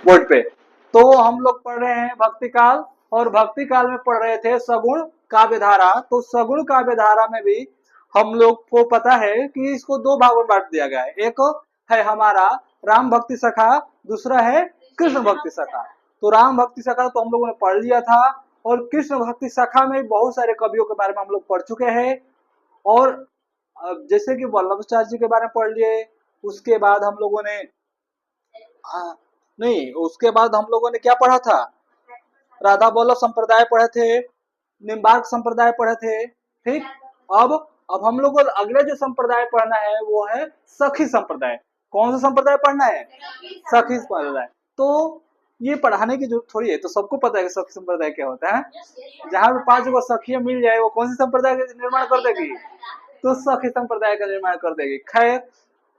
Board पे। तो हम लोग पढ़ रहे हैं भक्ति काल, और भक्ति काल में पढ़ रहे थे सगुण काव्य धारा। तो सगुण काव्य धारा में भी हम लोग को पता है कि इसको दो भागों में बांट दिया गया है। एक है हमारा राम भक्ति सखा, दूसरा है कृष्ण भक्ति सखा। तो राम भक्ति सखा तो हम लोगों ने पढ़ लिया था, और कृष्ण भक्ति सखा में बहुत सारे कवियों के बारे में हम लोग पढ़ चुके हैं। और जैसे कि वल्लभाचार्य जी के बारे में पढ़ लिए। उसके बाद हम लोगों ने नहीं, उसके बाद हम लोगों ने क्या पढ़ा था, राधा वल्लभ संप्रदाय पढ़े थे, निम्बार्क संप्रदाय पढ़े थे। ठीक। अब अब हम लोग को अगले जो संप्रदाय पढ़ना है वो है सखी संप्रदाय। कौन सा संप्रदाय पढ़ना है? सखी संप्रदाय। तो ये पढ़ाने की जरूरत थोड़ी है, तो सबको पता है कि सखी संप्रदाय क्या होता है। जहां भी 5 गो सखियां मिल जाए वो कौन सी संप्रदाय का निर्माण कर देगी? तो सखी संप्रदाय का निर्माण कर देगी। खैर,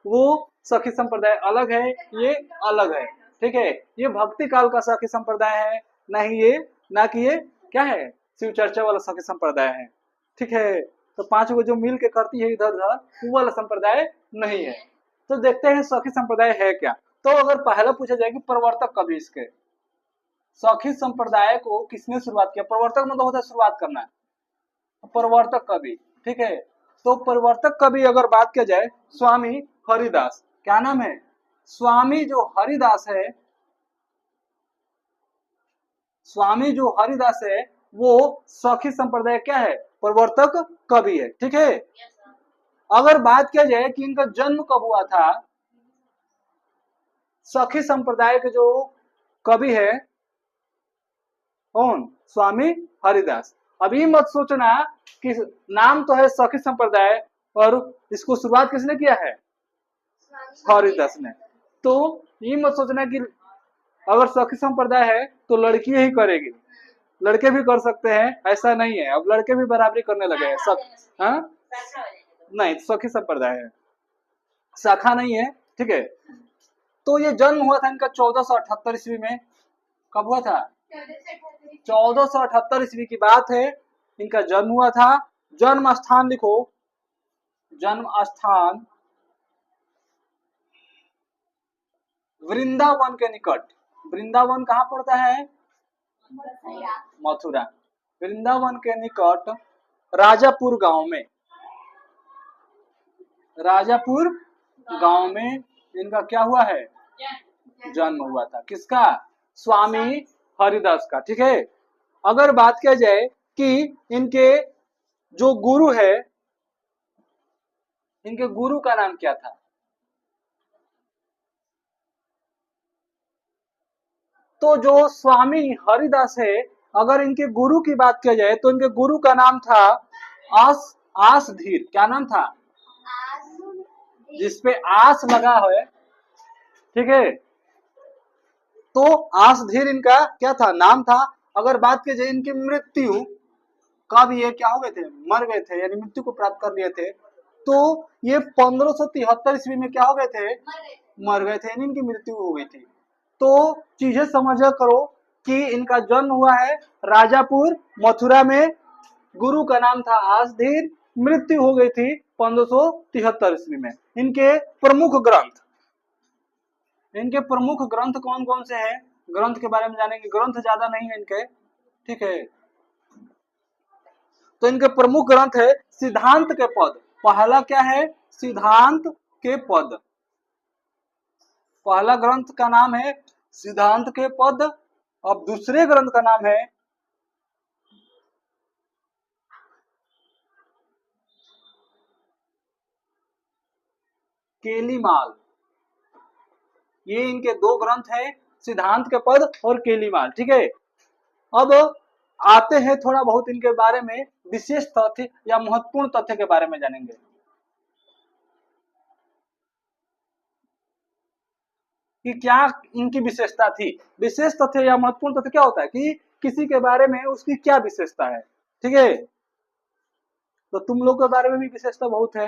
वो सखी संप्रदाय अलग है, ये अलग है। ठीक है, ये भक्ति काल का सखी संप्रदाय है, ना कि ये क्या है, शिव चर्चा वाला सखी संप्रदाय है। ठीक है, तो 5 गो जो मिल के करती है इधर उधर, वो वाला संप्रदाय नहीं है। तो देखते हैं सखी संप्रदाय है क्या। तो अगर पहला पूछा जाए कि प्रवर्तक कवि इसके, सखी संप्रदाय को किसने शुरुआत किया? प्रवर्तक मतलब होता है शुरुआत करना, प्रवर्तक कवि। ठीक है, तो प्रवर्तक कवि अगर बात किया जाए, स्वामी हरिदास। क्या नाम है? स्वामी जो हरिदास है, स्वामी जो हरिदास है वो सखी संप्रदाय क्या है? प्रवर्तक कवि है। ठीक है, अगर बात किया जाए कि इनका जन्म कब हुआ था, सखी संप्रदाय के जो कवि है कौन? स्वामी हरिदास। अभी मत सोचना कि नाम तो है सखी संप्रदाय और इसको शुरुआत किसने किया है? हरिदास ने। तो ये मत सोचना कि अगर सखी संप्रदाय है तो लड़की ही करेगी, लड़के भी कर सकते हैं, ऐसा नहीं है। अब लड़के भी बराबरी करने लगे हैं सब। हाँ, नहीं, सखी संप्रदाय है, शाखा नहीं है। ठीक है, तो ये जन्म हुआ था इनका 1478 ईस्वी में। कब हुआ था? 1478 ईस्वी की बात है, इनका जन्म हुआ था। जन्म स्थान लिखो, जन्म स्थान वृंदावन के निकट। वृंदावन कहाँ पड़ता है? मथुरा। वृंदावन के निकट राजापुर गांव में, राजापुर गांव में इनका क्या हुआ है? जन्म हुआ था। किसका? स्वामी हरिदास का। ठीक है, अगर बात किया जाए कि इनके जो गुरु है, इनके गुरु का नाम क्या था, तो जो स्वामी हरिदास है, अगर इनके गुरु की बात किया जाए तो इनके गुरु का नाम था आसधीर। क्या नाम था? जिसपे आस लगा है। ठीक है, तो आसधीर इनका क्या था, नाम था। अगर बात की जाए इनकी मृत्यु कब, ये क्या हो गए थे, मर गए थे, यानी मृत्यु को प्राप्त कर लिए थे। तो ये 1573 ईस्वी में क्या हो गए थे? मर गए थे, यानी इनकी मृत्यु हो गई थी। तो चीजें समझा करो कि इनका जन्म हुआ है राजापुर मथुरा में, गुरु का नाम था आसधीर, मृत्यु हो गई थी 1573 ईस्वी में। इनके प्रमुख ग्रंथ, इनके प्रमुख ग्रंथ कौन कौन से हैं, ग्रंथ के बारे में जानेंगे। ग्रंथ ज्यादा नहीं है इनके। ठीक है, तो इनके प्रमुख ग्रंथ है सिद्धांत के पद। पहला क्या है? सिद्धांत के पद। पहला ग्रंथ का नाम है सिद्धांत के पद। अब दूसरे ग्रंथ का नाम है केलीमाल। ये इनके दो ग्रंथ हैं, सिद्धांत के पद और केलीमाल। ठीक है, अब आते हैं थोड़ा बहुत इनके बारे में विशेष तथ्य या महत्वपूर्ण तथ्य के बारे में जानेंगे कि क्या इनकी विशेषता थी। विशेष तथ्य या महत्वपूर्ण तथ्य क्या होता है कि किसी के बारे में उसकी क्या विशेषता है। ठीक है, तो तुम लोग के बारे में भी विशेषता बहुत है।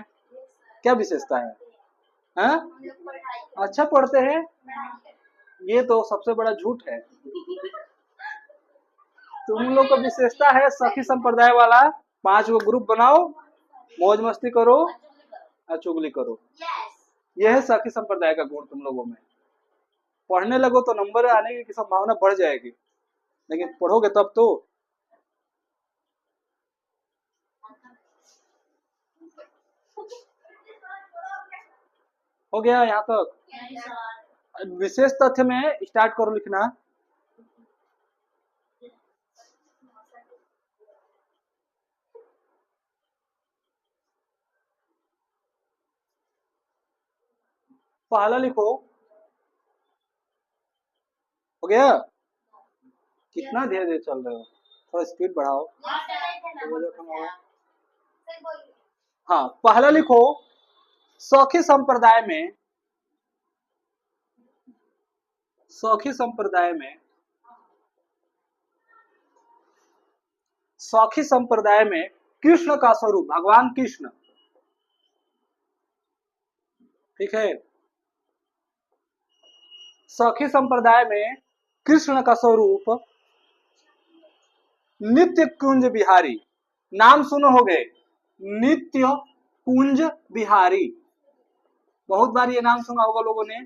क्या विशेषता है? हाँ? अच्छा पढ़ते हैं, ये तो सबसे बड़ा झूठ है। तुम लोग का विशेषता है सखी संप्रदाय वाला, 5 गो ग्रुप बनाओ, मौज मस्ती करो और चुगली करो। यह है सखी संप्रदाय का गुण तुम लोगों में। पढ़ने लगो तो नंबर आने की संभावना बढ़ जाएगी, लेकिन पढ़ोगे तब तो। हो गया यहाँ तक। विशेष तथ्य में स्टार्ट करो लिखना। पहला लिखो। हो गया? कितना धीरे धीरे चल रहे हो, थोड़ा स्पीड बढ़ाओ। हाँ, पहला लिखो। सौखी संप्रदाय में, सौखी संप्रदाय में, सौखी संप्रदाय में कृष्ण का स्वरूप भगवान कृष्ण, ठीक है। सौखी संप्रदाय में कृष्ण का स्वरूप नित्य कुंज बिहारी। नाम सुनो होगे, नित्य कुंज बिहारी। बहुत बार ये नाम सुना होगा लोगों ने,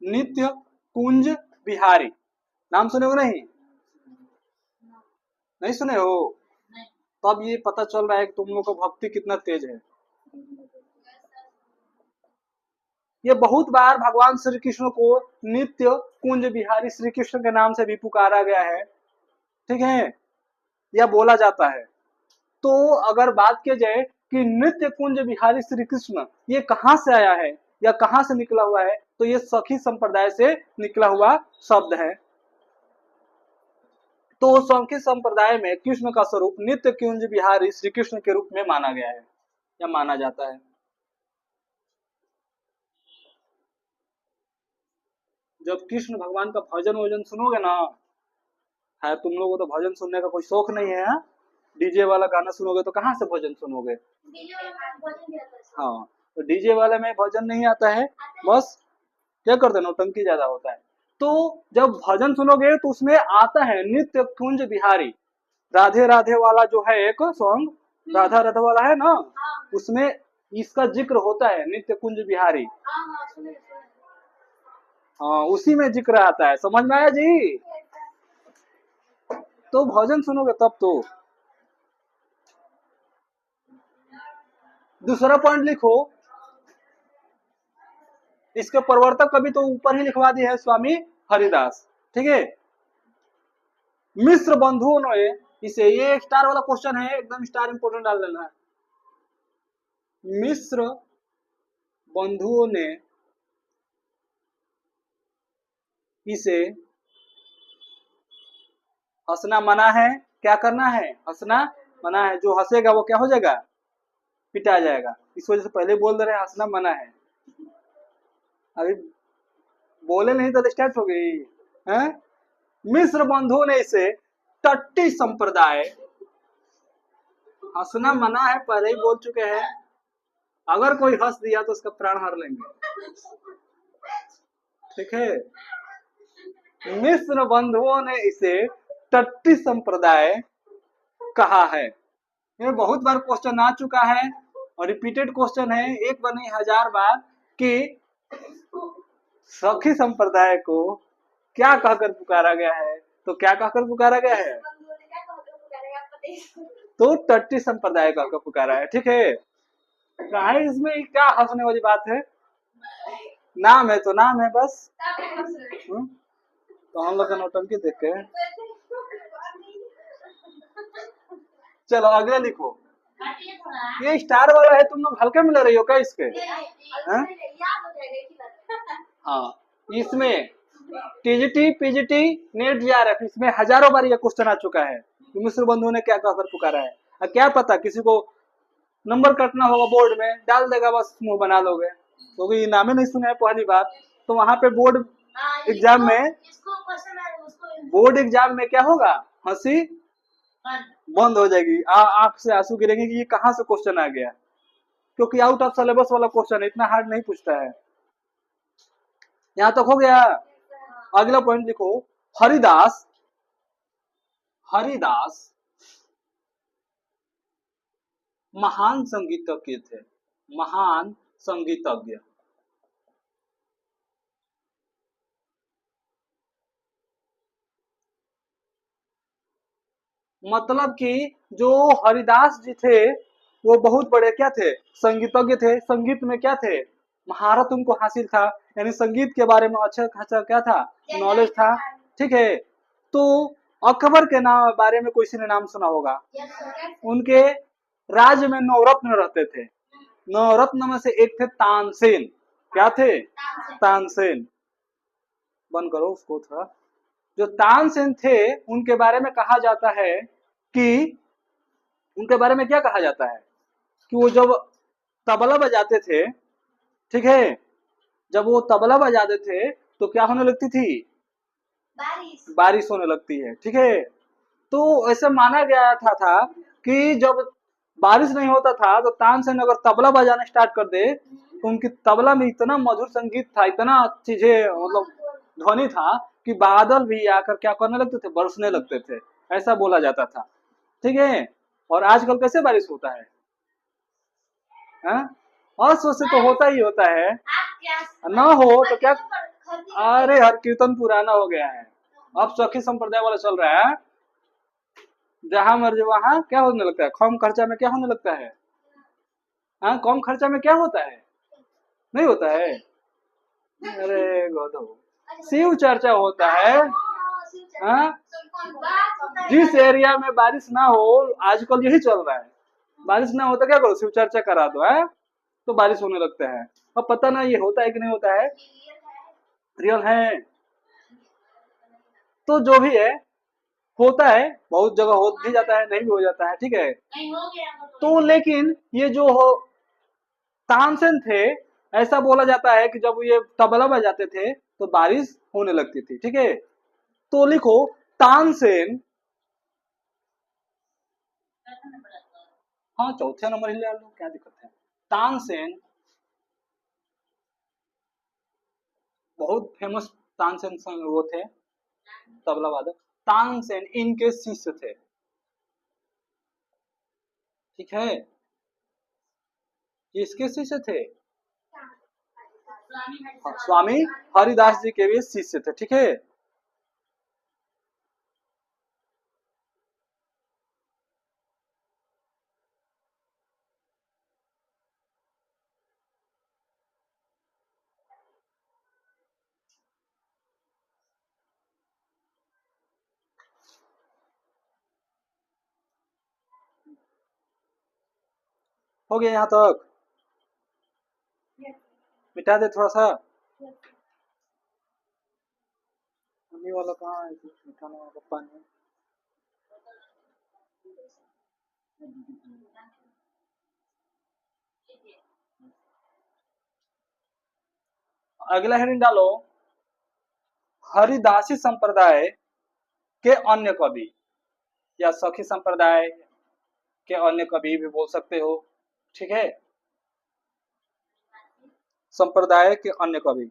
नित्य कुंज बिहारी। नाम सुने हो नहीं? नहीं सुने हो? तब ये पता चल रहा है कि तुम लोग का भक्ति कितना तेज है। ये बहुत बार भगवान श्री कृष्ण को नित्य कुंज बिहारी श्री कृष्ण के नाम से भी पुकारा गया है, ठीक है, या बोला जाता है। तो अगर बात की जाए कि नित्य कुंज बिहारी श्री कृष्ण ये कहां से आया है या कहां से निकला हुआ है, तो ये सखी संप्रदाय से निकला हुआ शब्द है। तो सखी संप्रदाय में कृष्ण का स्वरूप नित्य कुंज बिहारी श्री कृष्ण के रूप में माना गया है या माना जाता है। जब कृष्ण भगवान का भजन वजन सुनोगे ना, है तुम लोगों को तो भजन सुनने का कोई शौक नहीं है, डीजे वाला गाना सुनोगे तो कहाँ से भजन सुनोगे? हाँ, तो डीजे वाले में भजन नहीं आता है, बस क्या करते हैं, नौटंकी ज्यादा होता है। तो जब भजन सुनोगे तो उसमें आता है नित्य कुंज बिहारी, राधे राधे वाला जो है एक सॉन्ग, राधा राधा वाला है ना, उसमें इसका जिक्र होता है, नित्य कुंज बिहारी। हाँ, उसी में जिक्र आता है, समझ में आया जी? तो भजन सुनोगे तब तो। दूसरा पॉइंट लिखो, इसके प्रवर्तक कभी तो ऊपर ही लिखवा दिए है, स्वामी हरिदास, ठीक है। मिश्र बंधुओं ने इसे, ये स्टार वाला क्वेश्चन है, एकदम स्टार इंपोर्टेंट डाल देना है। मिश्र बंधुओं ने इसे हंसना मना है। क्या करना है? हंसना मना है। जो हंसेगा वो क्या हो जाएगा? पिटा जाएगा। इस वजह से पहले बोल दे रहे हैं हंसना मना है। अभी बोले नहीं तो स्टार्ट हो गई है। मिश्र बंधुओं ने इसे टट्टी संप्रदाय, हंसना मना है पहले ही बोल चुके हैं, अगर कोई हंस दिया तो उसका प्राण हर लेंगे, ठीक है। मिश्र बंधुओं ने इसे टट्टी संप्रदाय कहा है। ये बहुत बार क्वेश्चन आ चुका है और रिपीटेड क्वेश्चन है, एक बार नहीं 1000 बार, कि सखी संप्रदाय को क्या कहकर पुकारा गया है। तो क्या कहकर पुकारा गया है? तो टट्टी संप्रदाय कहकर पुकारा है, ठीक है। इसमें क्या हंसने वाली बात है? नाम है तो नाम है बस। तो हम लोग का नौटंकी देख के। चलो अगला लिखो। ये स्टार वाला है, तुम लोग हल्के में ले रही हो क्या इसके? हाँ, इसमें टीजीटी पीजीटी नेट जीआरएफ, इसमें हजारों बार ये क्वेश्चन आ चुका है कि मिश्र बंधु ने क्या कहकर पुकारा है। और क्या पता किसी को नंबर कटना होगा बोर्ड में, डाल देगा, बस मुंह बना लोगे, क्योंकि तो नामे नहीं सुना है पहली बार। तो वहां पे बोर्ड एग्जाम में, बोर्ड एग्जाम में क्या होगा? हंसी बंद हो जाएगी, आंख से आंसू गिरेंगे कि ये कहां से क्वेश्चन आ गया, क्योंकि आउट ऑफ सिलेबस वाला क्वेश्चन है, इतना हार्ड नहीं पूछता है। यहां तक हो गया? अगला पॉइंट लिखो। हरिदास, हरिदास महान संगीतज्ञ थे, महान संगीतज्ञ। मतलब कि जो हरिदास जी थे वो बहुत बड़े क्या थे, संगीतज्ञ थे, संगीत में क्या थे, महारत उनको हासिल था, यानी संगीत के बारे में अच्छा खासा क्या था, नॉलेज था। ठीक है, तो अकबर के नाम बारे में किसी ने नाम सुना होगा। उनके राज्य में नवरत्न रहते थे, नवरत्न में से एक थे तानसेन। क्या थे? तानसेन। बंद करो उसको थोड़ा। जो तानसेन थे उनके बारे में कहा जाता है कि, उनके बारे में क्या कहा जाता है कि वो जब तबला बजाते थे, ठीक है, जब वो तबला बजाते थे तो क्या होने लगती थी, बारिश होने लगती है। ठीक है, तो ऐसे माना गया था कि जब बारिश नहीं होता था तो तानसेन अगर तबला बजाना स्टार्ट कर दे तो उनकी तबला में इतना मधुर संगीत था, इतना चीजें मतलब ध्वनि था कि बादल भी आकर क्या करने लगते थे, बरसने लगते थे, ऐसा बोला जाता था। ठीक है, और आजकल कैसे बारिश होता है, हाँ? अस्वस्थ तो होता ही होता है, ना हो तो क्या। अरे हर कीर्तन पुराना हो गया है, अब सखी संप्रदाय वाला चल रहा है। जहां मर्जी वहां क्या होने लगता है, कम खर्चा में क्या होने लगता है, हाँ, कम खर्चा में क्या होता है, नहीं होता है। अरे गौतम, शिव चर्चा होता है, हाँ, जिस एरिया में बारिश ना हो, आजकल यही चल रहा है, बारिश ना हो तो क्या करो, शिव चर्चा करा दो है, तो बारिश होने लगता है। अब पता ना ये होता है कि नहीं होता है, रियल है। तो जो भी है होता है, बहुत जगह हो भी जाता है, नहीं भी हो जाता है। ठीक है, तो लेकिन ये जो हो तानसेन थे, ऐसा बोला जाता है कि जब ये तबला बजाते थे तो बारिश होने लगती थी। ठीक है, तो लिखो तानसेन। हाँ, चौथे नंबर ही ले लो, क्या दिक्कत है। तानसेन बहुत फेमस, तानसेन वो थे तबला वादक। तानसेन इनके शिष्य थे। ठीक है, किसके शिष्य थे, हाँ, स्वामी हरिदास जी के भी शिष्य थे। ठीक है, हो गया यहाँ तक, मिटा दे थोड़ा सा। मम्मी वाला कहाँ है, मिटाने वाला पप्पा ने। अगला हेडिंग डालो, हरिदासी संप्रदाय के अन्य कवि, या सखी संप्रदाय के अन्य कवि भी बोल सकते हो। ठीक है, संप्रदाय के अन्य कवि,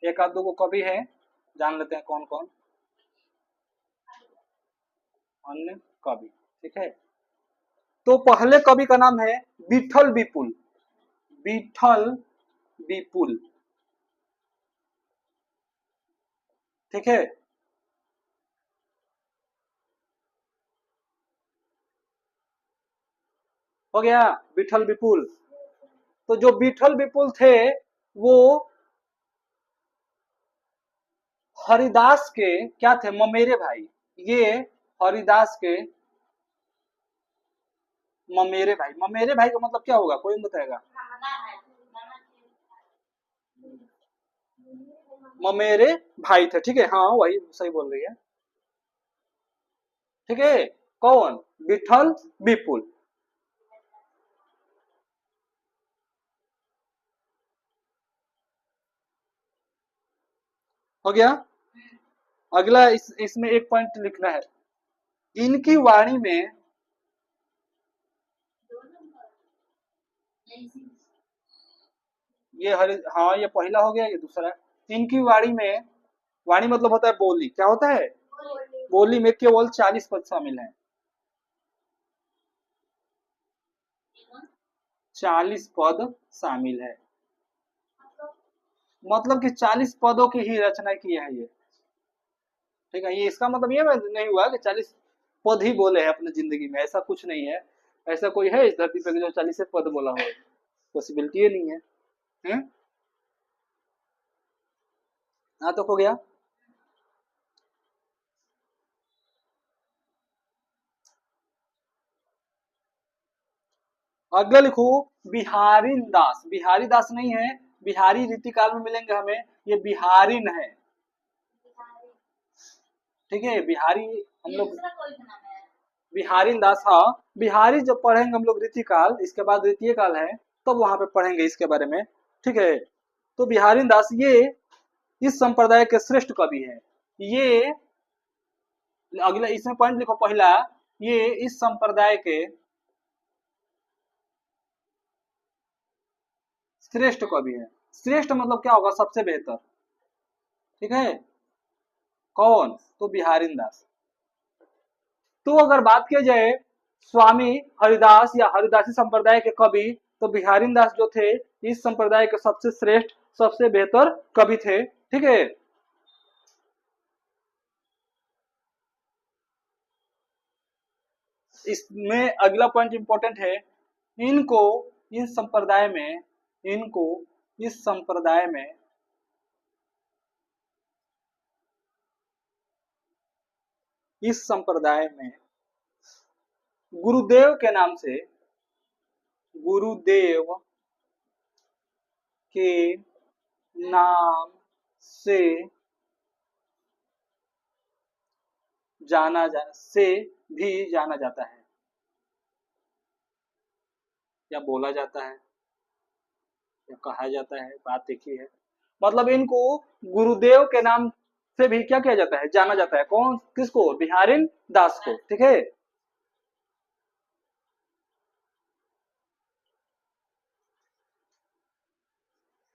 एक आध दो को कवि है, जान लेते हैं कौन कौन अन्य कवि। ठीक है, तो पहले कवि का नाम है विठल विपुल। विठल विपुल। ठीक है, हो गया विठल विपुल। तो जो विठल विपुल थे वो हरिदास के क्या थे, ममेरे भाई। ये हरिदास के ममेरे भाई, ममेरे भाई का मतलब क्या होगा, कोई बताएगा। ममेरे भाई थे। ठीक है, हाँ वही सही बोल रही है। ठीक है, कौन, विठल विपुल। हो गया, अगला इसमें एक पॉइंट लिखना है, इनकी वाणी में, ये हरि, हाँ ये पहला हो गया, ये दूसरा है। इनकी वाणी में, वाणी मतलब होता है बोली, क्या होता है, बोली में केवल 40 पद शामिल हैं। 40 पद शामिल है। मतलब कि 40 पदों की ही रचना की है ये। ठीक है, ये इसका मतलब ये नहीं हुआ कि 40 पद ही बोले हैं अपनी जिंदगी में, ऐसा कुछ नहीं है। ऐसा कोई है इस धरती पे जो 40 पद बोला हो? पॉसिबिलिटी ही नहीं है। हैं? हाँ तो हो गया। अगला लिखो बिहारीन दास। बिहारी दास नहीं है, बिहारी रीतिकाल में मिलेंगे हमें, ये बिहारिन है। ठीक है, बिहारी हम लोग बिहारीन दास, हाँ। बिहारी जब पढ़ेंगे हम लोग रीतिकाल, इसके बाद द्वितीय काल है, तब तो वहां पे पढ़ेंगे इसके बारे में। ठीक है, तो बिहारीन दास ये इस संप्रदाय के श्रेष्ठ कवि है। ये अगला इसमें पॉइंट लिखो पहला, ये इस संप्रदाय के श्रेष्ठ कवि है। श्रेष्ठ मतलब क्या होगा? सबसे बेहतर। ठीक है, कौन? तो बिहारीन दास। तो अगर बात की जाए स्वामी हरिदास या हरिदासी संप्रदाय के कवि, तो बिहारीन दास जो थे इस संप्रदाय के सबसे श्रेष्ठ, सबसे बेहतर कवि थे। ठीक है, इसमें अगला पॉइंट इंपॉर्टेंट है। इनको इस संप्रदाय में इनको इस संप्रदाय में इस संप्रदाय में गुरुदेव के नाम से, गुरुदेव के नाम से से भी जाना जाता है, या बोला जाता है, या कहा जाता है, बात एक ही है। मतलब इनको गुरुदेव के नाम से भी क्या किया जाता है? जाना जाता है। कौन? किसको? बिहारीन दास को। ठीक है,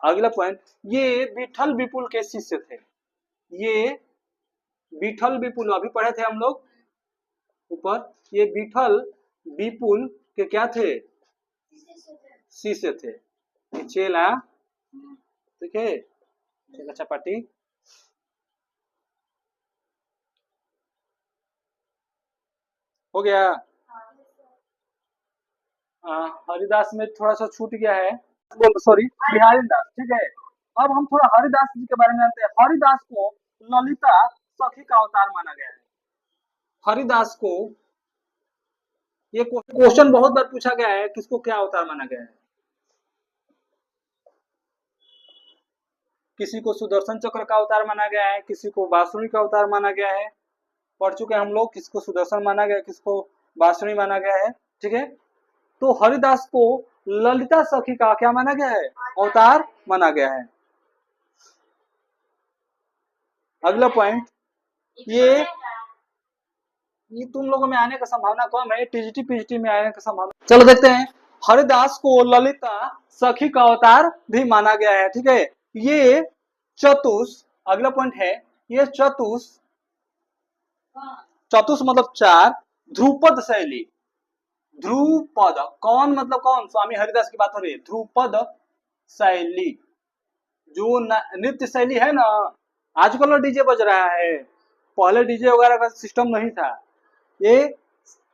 अगला पॉइंट, ये विठल विपुल के शिष्य थे। ये विठल विपुल अभी पढ़े थे हम लोग ऊपर, ये विठल विपुल के क्या थे? शिष्य थे। ये चेला। ठीक है, चेला चपाटी। हो गया। हरिदास में थोड़ा सा छूट गया है, सॉरी, बिहारी दास। ठीक है, अब हम थोड़ा हरिदास जी के बारे में जानते हैं। हरिदास को ललिता सखी का अवतार माना गया है। हरिदास को ये क्वेश्चन बहुत बार पूछा गया है, किसको क्या अवतार माना गया है? किसी को सुदर्शन चक्र का अवतार माना गया है, किसी को बांसुरी का अवतार माना गया है। पढ़ चुके हैं हम लोग, किसको सुदर्शन माना गया, किसको बांसुरी माना गया है। ठीक है, तो हरिदास को ललिता सखी का क्या माना गया है? अवतार माना गया है। अगला पॉइंट, ये ये तुम लोगों में आने का संभावना कम है, टीजीटी पीजीटी में आने का संभावना। चलो देखते हैं। हरिदास को ललिता सखी का अवतार भी माना गया है। ठीक है, ये चतुष, अगला पॉइंट है, ये चतुष, चतुष मतलब चार, ध्रुपद शैली। ध्रुपद कौन? मतलब कौन? स्वामी हरिदास की बात हो रही है। ध्रुपद शैली जो नृत्य शैली है ना, आजकल डीजे बज रहा है, पहले डीजे वगैरह का सिस्टम नहीं था। ये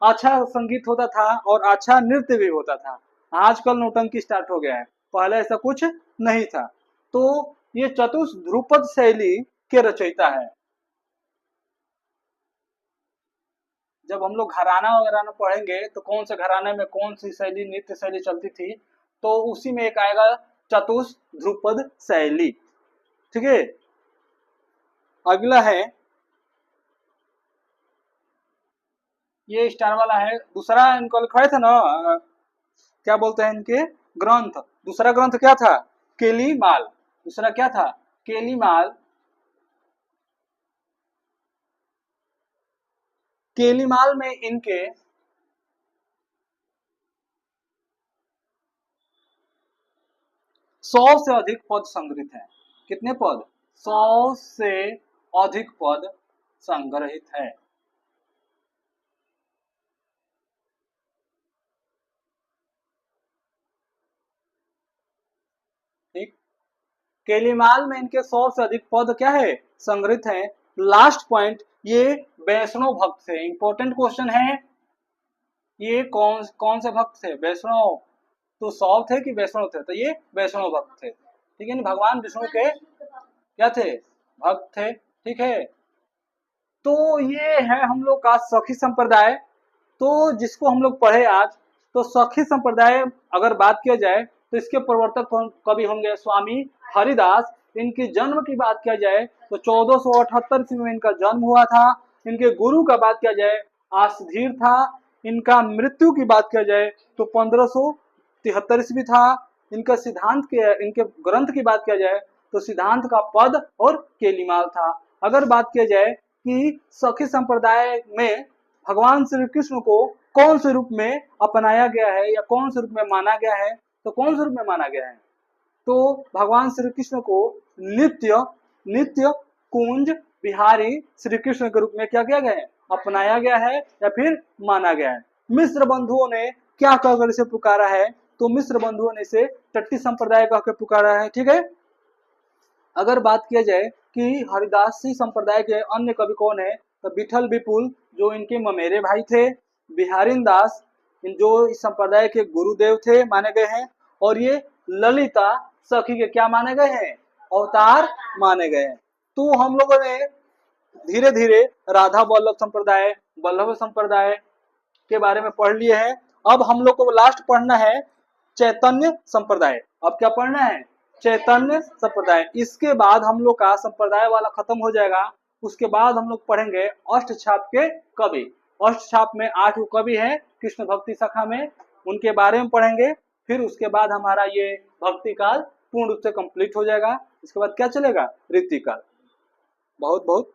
अच्छा संगीत होता था और अच्छा नृत्य भी होता था। आजकल नौटंकी स्टार्ट हो गया है, पहले ऐसा कुछ नहीं था। तो ये चतुष ध्रुपद शैली के रचयिता है। जब हम लोग घराना वगैरह पढ़ेंगे तो कौन से घराने में कौन सी शैली, नृत्य शैली चलती थी, तो उसी में एक आएगा चतुष ध्रुपद शैली। ठीक है, अगला है, ये स्टार वाला है। दूसरा इनको लिखवाए थे ना, क्या बोलते हैं इनके ग्रंथ? दूसरा ग्रंथ क्या था? केलीमाल। दूसरा क्या था? केलीमाल। केलीमाल में इनके 100 से अधिक पद संग्रहित हैं। कितने पद? 100 से अधिक पद संग्रहित है। ठीक, केलीमाल में इनके 100 से अधिक पद क्या है, संग्रहित हैं। लास्ट पॉइंट, ये वैष्णव भक्त थे। इंपॉर्टेंट क्वेश्चन है, ये कौन से भक्त थे, वैष्णव। तो 100 थे कि वैष्णव थे, तो ये वैष्णव भक्त थे, ठीक है ना। भगवान विष्णु के क्या थे, भक्त थे, ठीक है। तो ये है हम लोग का सखी संप्रदाय। तो जिसको हम लोग पढ़े आज, तो सखी संप्रदाय अगर बात किया जाए तो इसके प्रवर्तक कवि होंगे स्वामी हरिदास। इनकी जन्म की बात किया जाए तो 1478 ईस्वी में इनका जन्म हुआ था। इनके गुरु का बात किया जाए आसधीर था। इनका मृत्यु की बात किया जाए तो 1573 ईस्वी था। इनका सिद्धांत के, इनके ग्रंथ की बात किया जाए तो सिद्धांत का पद और केलीमाल था। अगर बात किया जाए कि सखी संप्रदाय में भगवान श्री कृष्ण को कौन से रूप में अपनाया गया है या कौन से रूप में माना गया है, तो कौन से रूप में माना गया है, तो भगवान श्री कृष्ण को नित्य कुंज बिहारी श्री कृष्ण के रूप में क्या किया गया है, अपनाया गया है या फिर माना गया है। मिश्र बंधुओं ने क्या कहकर इसे पुकारा है, तो मिश्र बंधुओं ने इसे टट्टी संप्रदाय कहकर पुकारा है, ठीक है। अगर बात किया जाए कि हरिदासी संप्रदाय के अन्य कवि कौन है, तो विठल विपुल जो इनके ममेरे भाई थे, बिहारीन दास जो इस संप्रदाय के गुरुदेव थे माने गए हैं, और ये ललिता सखी के क्या माने गए हैं, अवतार माने गए हैं। तो हम लोगों ने धीरे धीरे राधा वल्लभ संप्रदाय, वल्लभ संप्रदाय के बारे में पढ़ लिए हैं। अब हम लोग को लास्ट पढ़ना है चैतन्य संप्रदाय। अब क्या पढ़ना है, चैतन्य संप्रदाय। इसके बाद हम लोग का संप्रदाय वाला खत्म हो जाएगा। उसके बाद हम लोग पढ़ेंगे अष्टछाप के कवि। अष्टछाप में 8 कवि हैं कृष्ण भक्ति शाखा में, उनके बारे में पढ़ेंगे। फिर उसके बाद हमारा ये भक्ति काल पूर्ण रूप से कंप्लीट हो जाएगा। इसके बाद क्या चलेगा, रीति काल। बहुत बहुत